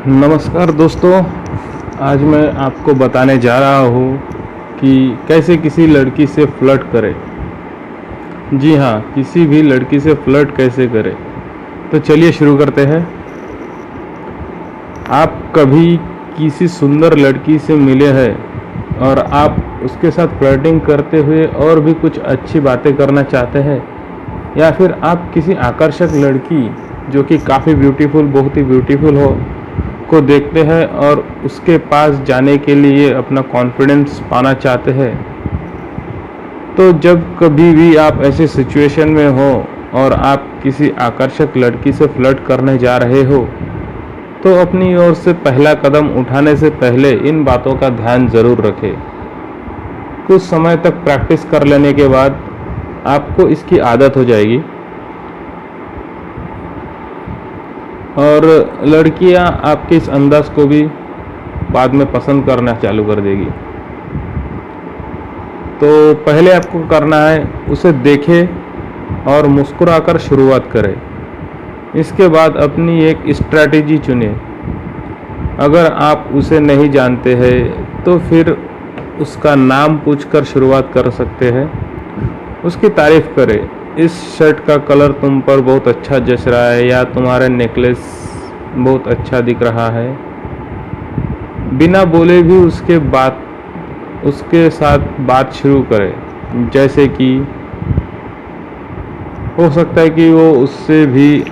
नमस्कार दोस्तों। आज मैं आपको बताने जा रहा हूँ कि कैसे किसी लड़की से फ्लर्ट करें। जी हाँ, किसी भी लड़की से फ्लर्ट कैसे करें। तो चलिए शुरू करते हैं। आप कभी किसी सुंदर लड़की से मिले हैं और आप उसके साथ फ्लर्टिंग करते हुए और भी कुछ अच्छी बातें करना चाहते हैं, या फिर आप किसी आकर्षक लड़की जो कि काफ़ी ब्यूटीफुल, बहुत ही ब्यूटीफुल हो को देखते हैं और उसके पास जाने के लिए अपना कॉन्फिडेंस पाना चाहते हैं। तो जब कभी भी आप ऐसे सिचुएशन में हो और आप किसी आकर्षक लड़की से फ्लर्ट करने जा रहे हो, तो अपनी ओर से पहला कदम उठाने से पहले इन बातों का ध्यान ज़रूर रखें। कुछ समय तक प्रैक्टिस कर लेने के बाद आपको इसकी आदत हो जाएगी और लड़कियां आपके इस अंदाज को भी बाद में पसंद करना चालू कर देगी। तो पहले आपको करना है, उसे देखें और मुस्कुराकर शुरुआत करें। इसके बाद अपनी एक स्ट्रैटेजी चुनें। अगर आप उसे नहीं जानते हैं तो फिर उसका नाम पूछकर शुरुआत कर सकते हैं। उसकी तारीफ़ करें, इस शर्ट का कलर तुम पर बहुत अच्छा जच रहा है, या तुम्हारा नेकलेस बहुत अच्छा दिख रहा है। बिना बोले भी उसके साथ बात शुरू करें। जैसे कि हो सकता है कि वो उससे भी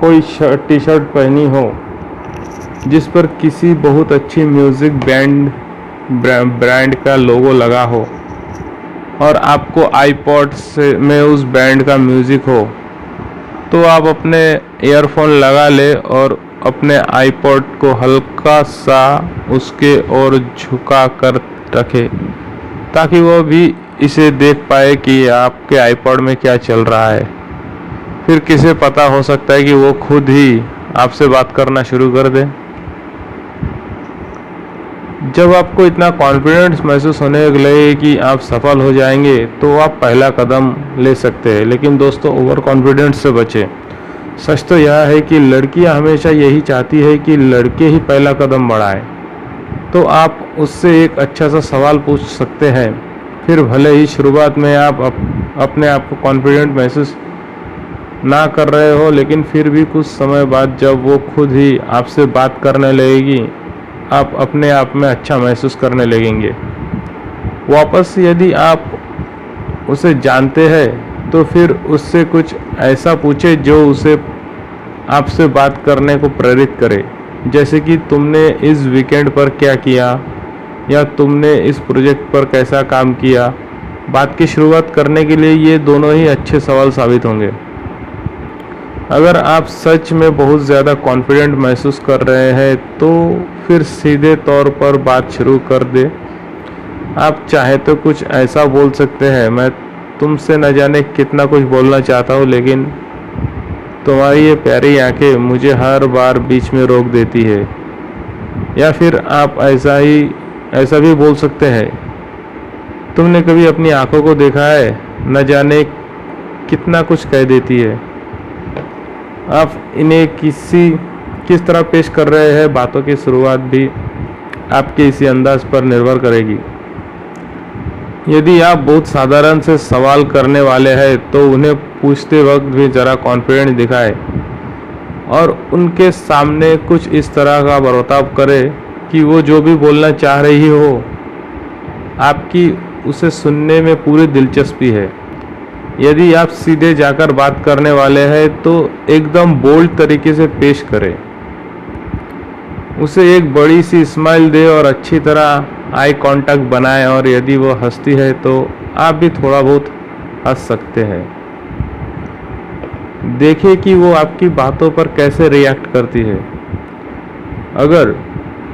कोई टी शर्ट पहनी हो जिस पर किसी बहुत अच्छी म्यूज़िक ब्रांड का लोगो लगा हो और आपको आईपॉड से में उस बैंड का म्यूज़िक हो, तो आप अपने ईयरफोन लगा ले और अपने आईपॉड को हल्का सा उसके ओर झुका कर रखें, ताकि वो भी इसे देख पाए कि आपके आईपॉड में क्या चल रहा है। फिर किसे पता, हो सकता है कि वो खुद ही आपसे बात करना शुरू कर दे। जब आपको इतना कॉन्फिडेंस महसूस होने लगे कि आप सफल हो जाएंगे, तो आप पहला कदम ले सकते हैं। लेकिन दोस्तों, ओवर कॉन्फिडेंस से बचें। सच तो यह है कि लड़कियां हमेशा यही चाहती है कि लड़के ही पहला कदम बढ़ाएं। तो आप उससे एक अच्छा सा सवाल पूछ सकते हैं। फिर भले ही शुरुआत में आप अपने आप को कॉन्फिडेंट महसूस ना कर रहे हो, लेकिन फिर भी कुछ समय बाद जब वो खुद ही आपसे बात करने लगेगी, आप अपने आप में अच्छा महसूस करने लगेंगे। वापस यदि आप उसे जानते हैं तो फिर उससे कुछ ऐसा पूछे जो उसे आपसे बात करने को प्रेरित करे। जैसे कि तुमने इस वीकेंड पर क्या किया, या तुमने इस प्रोजेक्ट पर कैसा काम किया। बात की शुरुआत करने के लिए ये दोनों ही अच्छे सवाल साबित होंगे। अगर आप सच में बहुत ज़्यादा कॉन्फिडेंट महसूस कर रहे हैं तो फिर सीधे तौर पर बात शुरू कर दे। आप चाहे तो कुछ ऐसा बोल सकते हैं, मैं तुमसे न जाने कितना कुछ बोलना चाहता हूँ, लेकिन तुम्हारी ये प्यारी आंखें मुझे हर बार बीच में रोक देती है। या फिर आप ऐसा भी बोल सकते हैं, तुमने कभी अपनी आंखों को देखा है, न जाने कितना कुछ कह देती है। आप इन्हें किस तरह पेश कर रहे हैं, बातों की शुरुआत भी आपके इसी अंदाज पर निर्भर करेगी। यदि आप बहुत साधारण से सवाल करने वाले हैं तो उन्हें पूछते वक्त भी ज़रा कॉन्फिडेंट दिखाएं और उनके सामने कुछ इस तरह का बर्ताव करें कि वो जो भी बोलना चाह रही हो, आपकी उसे सुनने में पूरी दिलचस्पी है। यदि आप सीधे जाकर बात करने वाले हैं तो एकदम बोल्ड तरीके से पेश करें। उसे एक बड़ी सी स्माइल दे और अच्छी तरह आई कांटेक्ट बनाएं, और यदि वो हंसती है तो आप भी थोड़ा बहुत हंस सकते हैं। देखें कि वो आपकी बातों पर कैसे रिएक्ट करती है। अगर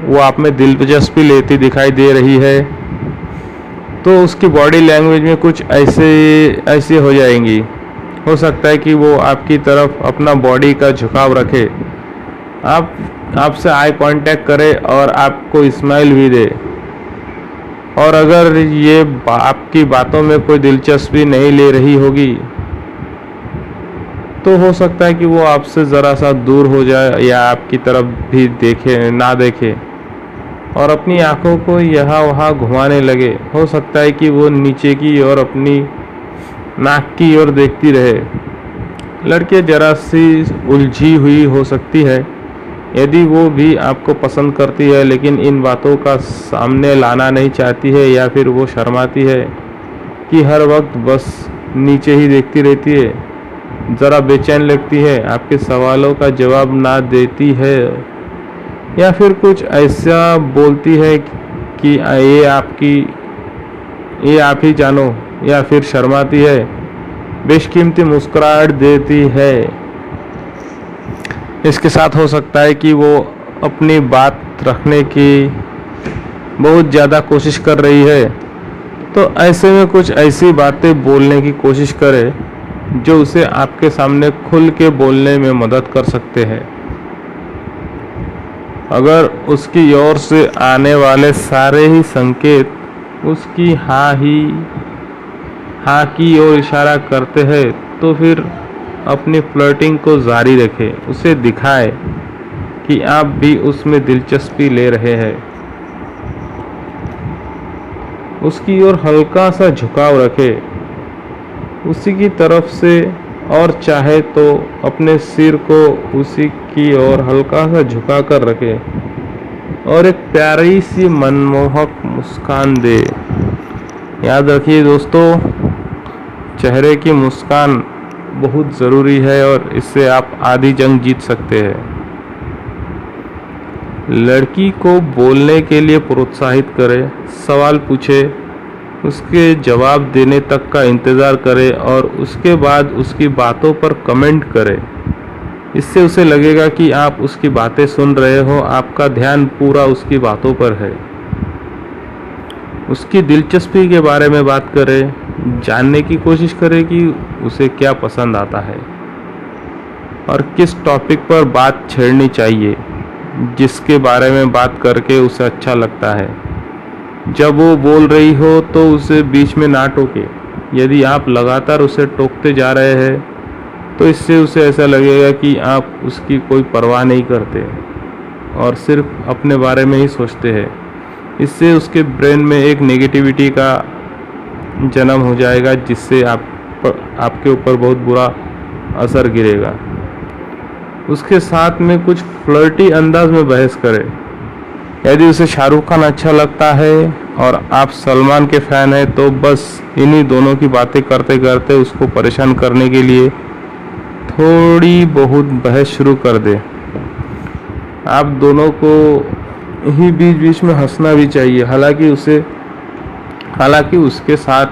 वो आप में दिलचस्पी लेती दिखाई दे रही है तो उसकी बॉडी लैंग्वेज में कुछ ऐसे हो जाएंगी। हो सकता है कि वो आपकी तरफ अपना बॉडी का झुकाव रखे, आपसे आई कांटेक्ट करे और आपको स्माइल भी दे। और अगर ये आपकी बातों में कोई दिलचस्पी नहीं ले रही होगी तो हो सकता है कि वो आपसे ज़रा सा दूर हो जाए या आपकी तरफ भी ना देखे और अपनी आंखों को यहाँ वहाँ घुमाने लगे। हो सकता है कि वो नीचे की ओर अपनी नाक की ओर देखती रहे। लड़की जरा सी उलझी हुई हो सकती है यदि वो भी आपको पसंद करती है, लेकिन इन बातों का सामने लाना नहीं चाहती है, या फिर वो शर्माती है कि हर वक्त बस नीचे ही देखती रहती है, ज़रा बेचैन लगती है, आपके सवालों का जवाब ना देती है, या फिर कुछ ऐसा बोलती है कि ये आप ही जानो, या फिर शर्माती है, बेशकीमती मुस्कुराहट देती है। इसके साथ हो सकता है कि वो अपनी बात रखने की बहुत ज़्यादा कोशिश कर रही है, तो ऐसे में कुछ ऐसी बातें बोलने की कोशिश करे जो उसे आपके सामने खुल के बोलने में मदद कर सकते हैं। अगर उसकी ओर से आने वाले सारे ही संकेत उसकी हाँ की ओर इशारा करते हैं, तो फिर अपनी फ्लर्टिंग को जारी रखें। उसे दिखाए कि आप भी उसमें दिलचस्पी ले रहे हैं। उसकी ओर हल्का सा झुकाव रखें उसी की तरफ से, और चाहे तो अपने सिर को उसी की ओर हल्का सा झुका कर रखें और एक प्यारी सी मनमोहक मुस्कान दे। याद रखिए दोस्तों, चेहरे की मुस्कान बहुत ज़रूरी है और इससे आप आधी जंग जीत सकते हैं। लड़की को बोलने के लिए प्रोत्साहित करें, सवाल पूछे, उसके जवाब देने तक का इंतज़ार करें और उसके बाद उसकी बातों पर कमेंट करें। इससे उसे लगेगा कि आप उसकी बातें सुन रहे हो, आपका ध्यान पूरा उसकी बातों पर है। उसकी दिलचस्पी के बारे में बात करें, जानने की कोशिश करें कि उसे क्या पसंद आता है और किस टॉपिक पर बात छेड़नी चाहिए, जिसके बारे में बात करके उसे अच्छा लगता है। जब वो बोल रही हो तो उसे बीच में ना टोके। यदि आप लगातार उसे टोकते जा रहे हैं तो इससे उसे ऐसा लगेगा कि आप उसकी कोई परवाह नहीं करते और सिर्फ अपने बारे में ही सोचते हैं। इससे उसके ब्रेन में एक नेगेटिविटी का जन्म हो जाएगा, जिससे आपके ऊपर बहुत बुरा असर गिरेगा। उसके साथ में कुछ फ्लर्टी अंदाज में बहस करें। यदि उसे शाहरुख खान अच्छा लगता है और आप सलमान के फ़ैन हैं, तो बस इन्हीं दोनों की बातें करते करते उसको परेशान करने के लिए थोड़ी बहुत बहस शुरू कर दे। आप दोनों को ही बीच बीच में हंसना भी चाहिए। हालांकि उसके साथ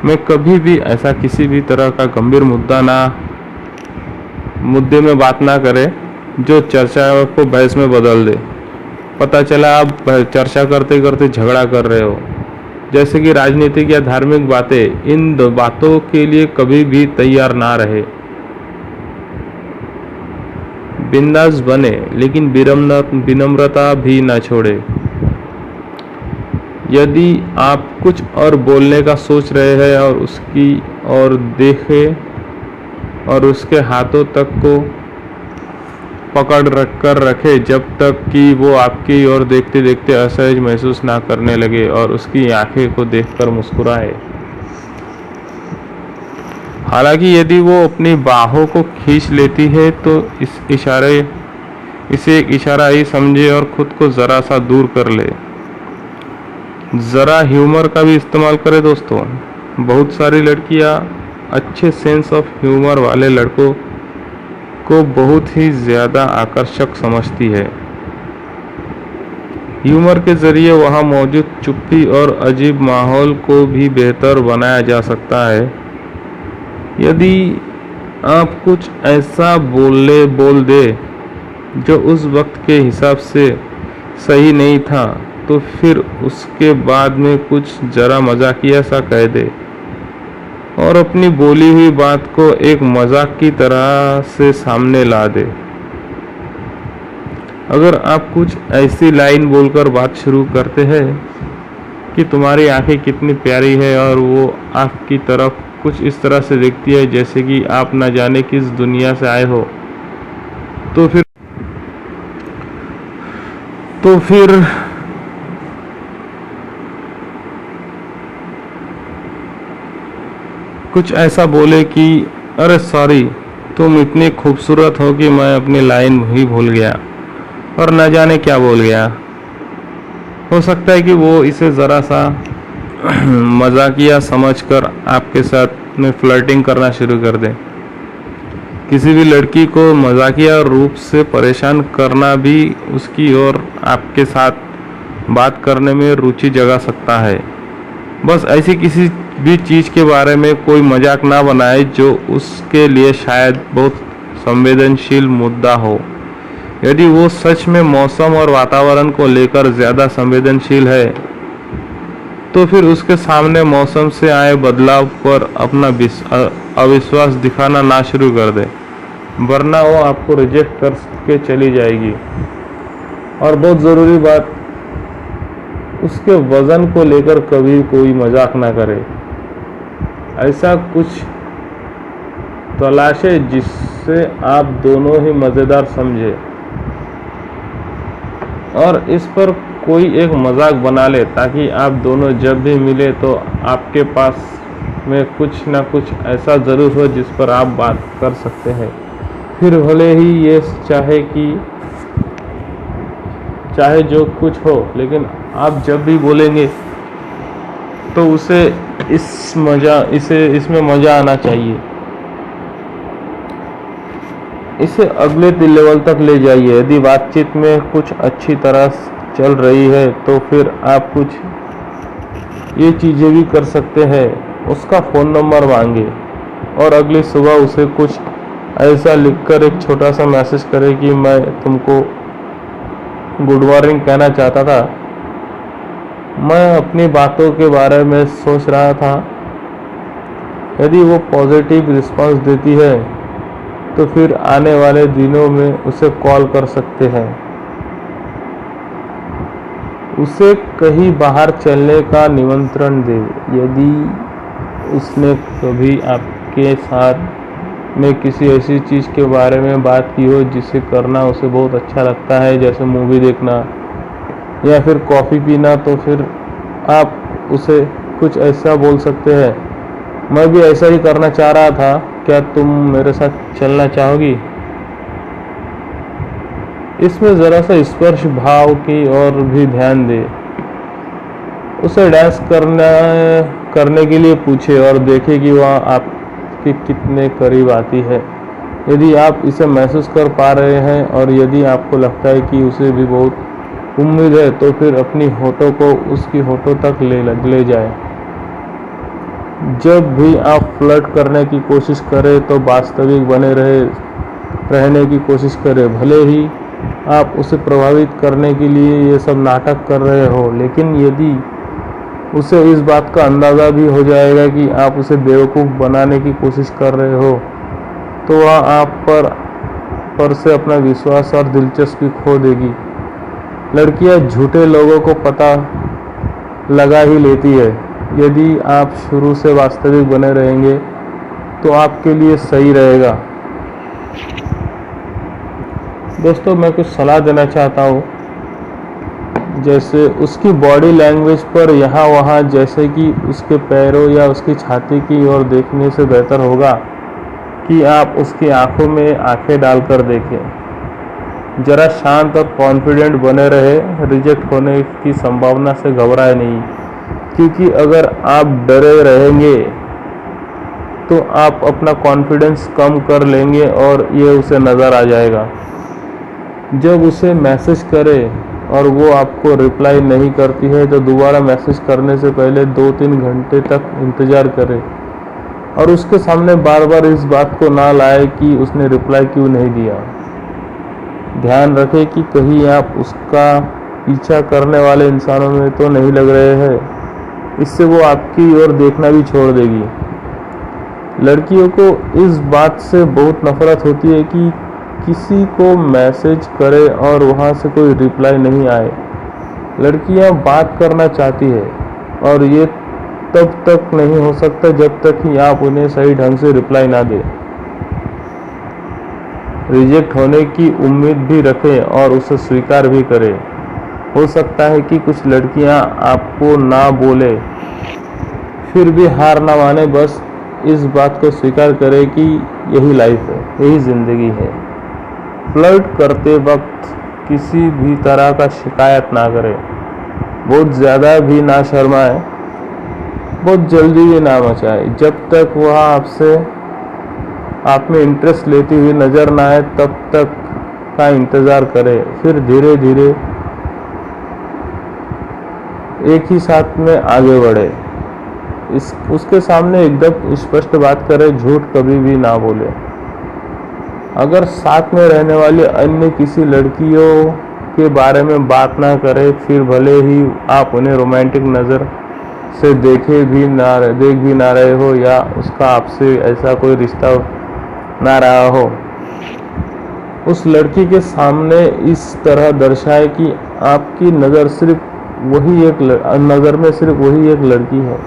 में कभी भी ऐसा किसी भी तरह का गंभीर मुद्दे में बात ना करें जो चर्चा को बहस में बदल दे। पता चला आप चर्चा करते करते झगड़ा कर रहे हो, जैसे कि राजनीतिक या धार्मिक बातें। इन दो बातों के लिए कभी भी तैयार ना रहे। बिंदास बने, लेकिन विनम्रता भी ना छोड़े। यदि आप कुछ और बोलने का सोच रहे हैं और उसकी ओर देखें और उसके हाथों तक को पकड़ कर रखे जब तक कि वो आपकी ओर देखते देखते असहज महसूस ना करने लगे और उसकी आंखें को देखकर मुस्कुराए। हालांकि यदि वो अपनी बाहों को खींच लेती है तो इसे एक इशारा ही समझे और खुद को ज़रा सा दूर कर ले। ज़रा ह्यूमर का भी इस्तेमाल करें दोस्तों। बहुत सारी लड़कियां अच्छे सेंस ऑफ ह्यूमर वाले लड़कों को बहुत ही ज़्यादा आकर्षक समझती है। ह्यूमर के ज़रिए वहाँ मौजूद चुप्पी और अजीब माहौल को भी बेहतर बनाया जा सकता है। यदि आप कुछ ऐसा बोल दे जो उस वक्त के हिसाब से सही नहीं था, तो फिर उसके बाद में कुछ ज़रा मजाकिया सा कह दे और अपनी बोली हुई बात को एक मजाक की तरह से सामने ला दे। अगर आप कुछ ऐसी लाइन बोलकर बात शुरू करते हैं कि तुम्हारी आंखें कितनी प्यारी है और वो आपकी तरफ कुछ इस तरह से देखती है जैसे कि आप ना जाने किस दुनिया से आए हो, तो फिर कुछ ऐसा बोले कि अरे सॉरी, तुम इतनी खूबसूरत हो कि मैं अपनी लाइन ही भूल गया और न जाने क्या बोल गया। हो सकता है कि वो इसे ज़रा सा मजाकिया समझकर आपके साथ में फ्लर्टिंग करना शुरू कर दे। किसी भी लड़की को मजाकिया रूप से परेशान करना भी उसकी और आपके साथ बात करने में रुचि जगा सकता है। बस ऐसी किसी भी चीज़ के बारे में कोई मजाक ना बनाए जो उसके लिए शायद बहुत संवेदनशील मुद्दा हो। यदि वो सच में मौसम और वातावरण को लेकर ज़्यादा संवेदनशील है, तो फिर उसके सामने मौसम से आए बदलाव पर अपना अविश्वास दिखाना ना शुरू कर दे, वरना वो आपको रिजेक्ट करके चली जाएगी। और बहुत ज़रूरी बात, उसके वज़न को लेकर कभी कोई मजाक ना करे। ऐसा कुछ तलाशे जिससे आप दोनों ही मज़ेदार समझे और इस पर कोई एक मजाक बना ले, ताकि आप दोनों जब भी मिले तो आपके पास में कुछ ना कुछ ऐसा ज़रूर हो जिस पर आप बात कर सकते हैं। फिर भले ही ये चाहे जो कुछ हो, लेकिन आप जब भी बोलेंगे तो उसे इसमें मज़ा आना चाहिए। इसे अगले लेवल तक ले जाइए। यदि बातचीत में कुछ अच्छी तरह चल रही है तो फिर आप कुछ ये चीज़ें भी कर सकते हैं। उसका फ़ोन नंबर मांगे और अगली सुबह उसे कुछ ऐसा लिखकर एक छोटा सा मैसेज करें कि मैं तुमको गुड मॉर्निंग कहना चाहता था, मैं अपनी बातों के बारे में सोच रहा था। यदि वो पॉजिटिव रिस्पांस देती है तो फिर आने वाले दिनों में उसे कॉल कर सकते हैं। उसे कहीं बाहर चलने का निमंत्रण दे। यदि उसने कभी आपके साथ में किसी ऐसी चीज़ के बारे में बात की हो जिसे करना उसे बहुत अच्छा लगता है, जैसे मूवी देखना या फिर कॉफ़ी पीना, तो फिर आप उसे कुछ ऐसा बोल सकते हैं, मैं भी ऐसा ही करना चाह रहा था, क्या तुम मेरे साथ चलना चाहोगी? इसमें ज़रा सा स्पर्श भाव की ओर भी ध्यान दे। उसे डांस करने के लिए पूछे और देखे कि वह आपके कितने करीब आती है। यदि आप इसे महसूस कर पा रहे हैं और यदि आपको लगता है कि उसे भी बहुत उम्मीद है, तो फिर अपनी होठों को उसकी होठों तक ले जाए। जब भी आप फ्लर्ट करने की कोशिश करें तो वास्तविक बने रहने की कोशिश करें। भले ही आप उसे प्रभावित करने के लिए ये सब नाटक कर रहे हो, लेकिन यदि उसे इस बात का अंदाज़ा भी हो जाएगा कि आप उसे बेवकूफ़ बनाने की कोशिश कर रहे हो, तो वह आप पर से अपना विश्वास और दिलचस्पी खो देगी। लड़कियां झूठे लोगों को पता लगा ही लेती है। यदि आप शुरू से वास्तविक बने रहेंगे तो आपके लिए सही रहेगा। दोस्तों, मैं कुछ सलाह देना चाहता हूँ, जैसे उसकी बॉडी लैंग्वेज पर यहाँ वहाँ, जैसे कि उसके पैरों या उसकी छाती की ओर देखने से बेहतर होगा कि आप उसकी आंखों में आंखें डालकर देखें। जरा शांत और कॉन्फिडेंट बने रहे। रिजेक्ट होने की संभावना से घबराए नहीं, क्योंकि अगर आप डरे रहेंगे तो आप अपना कॉन्फिडेंस कम कर लेंगे और ये उसे नज़र आ जाएगा। जब उसे मैसेज करें और वो आपको रिप्लाई नहीं करती है तो दोबारा मैसेज करने से पहले 2-3 घंटे तक इंतज़ार करें और उसके सामने बार बार इस बात को ना लाए कि उसने रिप्लाई क्यों नहीं दिया। ध्यान रखें कि कहीं आप उसका पीछा करने वाले इंसानों में तो नहीं लग रहे हैं। इससे वो आपकी ओर देखना भी छोड़ देगी। लड़कियों को इस बात से बहुत नफरत होती है कि किसी को मैसेज करे और वहाँ से कोई रिप्लाई नहीं आए। लड़कियाँ बात करना चाहती है और ये तब तक नहीं हो सकता जब तक कि आप उन्हें सही ढंग से रिप्लाई ना दें। रिजेक्ट होने की उम्मीद भी रखें और उसे स्वीकार भी करें। हो सकता है कि कुछ लड़कियां आपको ना बोले, फिर भी हार ना माने। बस इस बात को स्वीकार करें कि यही लाइफ है, यही ज़िंदगी है। फ्लर्ट करते वक्त किसी भी तरह का शिकायत ना करें, बहुत ज़्यादा भी ना शर्माएं, बहुत जल्दी भी ना मचाएं। जब तक वह आप में इंटरेस्ट लेती हुई नज़र ना आए तब तक का इंतज़ार करें। फिर धीरे धीरे एक ही साथ में आगे बढ़े। उसके सामने एकदम स्पष्ट बात करें, झूठ कभी भी ना बोले। अगर साथ में रहने वाली अन्य किसी लड़कियों के बारे में बात ना करें, फिर भले ही आप उन्हें रोमांटिक नज़र से देख भी ना रहे हो या उसका आपसे ऐसा कोई रिश्ता ना रहा हो, उस लड़की के सामने इस तरह दर्शाए कि आपकी नज़र में सिर्फ वही एक लड़की है।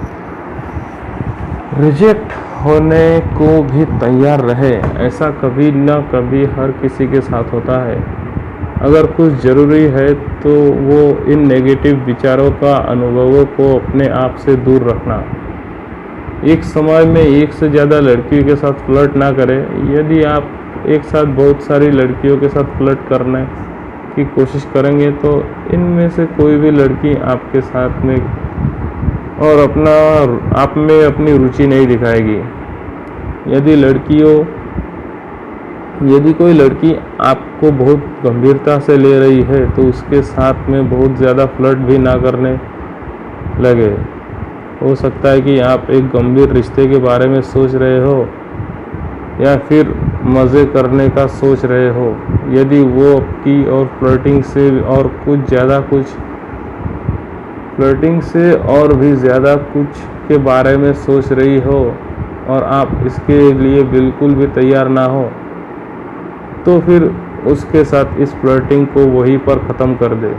रिजेक्ट होने को भी तैयार रहे, ऐसा कभी न कभी हर किसी के साथ होता है। अगर कुछ ज़रूरी है तो वो इन नेगेटिव विचारों का अनुभवों को अपने आप से दूर रखना। एक समय में एक से ज़्यादा लड़कियों के साथ फ्लर्ट ना करें। यदि आप एक साथ बहुत सारी लड़कियों के साथ फ्लर्ट करने की कोशिश करेंगे तो इनमें से कोई भी लड़की आपके साथ में और आप में अपनी रुचि नहीं दिखाएगी। यदि कोई लड़की आपको बहुत गंभीरता से ले रही है तो उसके साथ में बहुत ज़्यादा फ्लर्ट भी ना करने लगे। हो सकता है कि आप एक गंभीर रिश्ते के बारे में सोच रहे हो या फिर मज़े करने का सोच रहे हो। यदि वो आपकी और फ्लर्टिंग से और भी ज़्यादा कुछ के बारे में सोच रही हो और आप इसके लिए बिल्कुल भी तैयार ना हो, तो फिर उसके साथ इस फ्लर्टिंग को वहीं पर ख़त्म कर दे।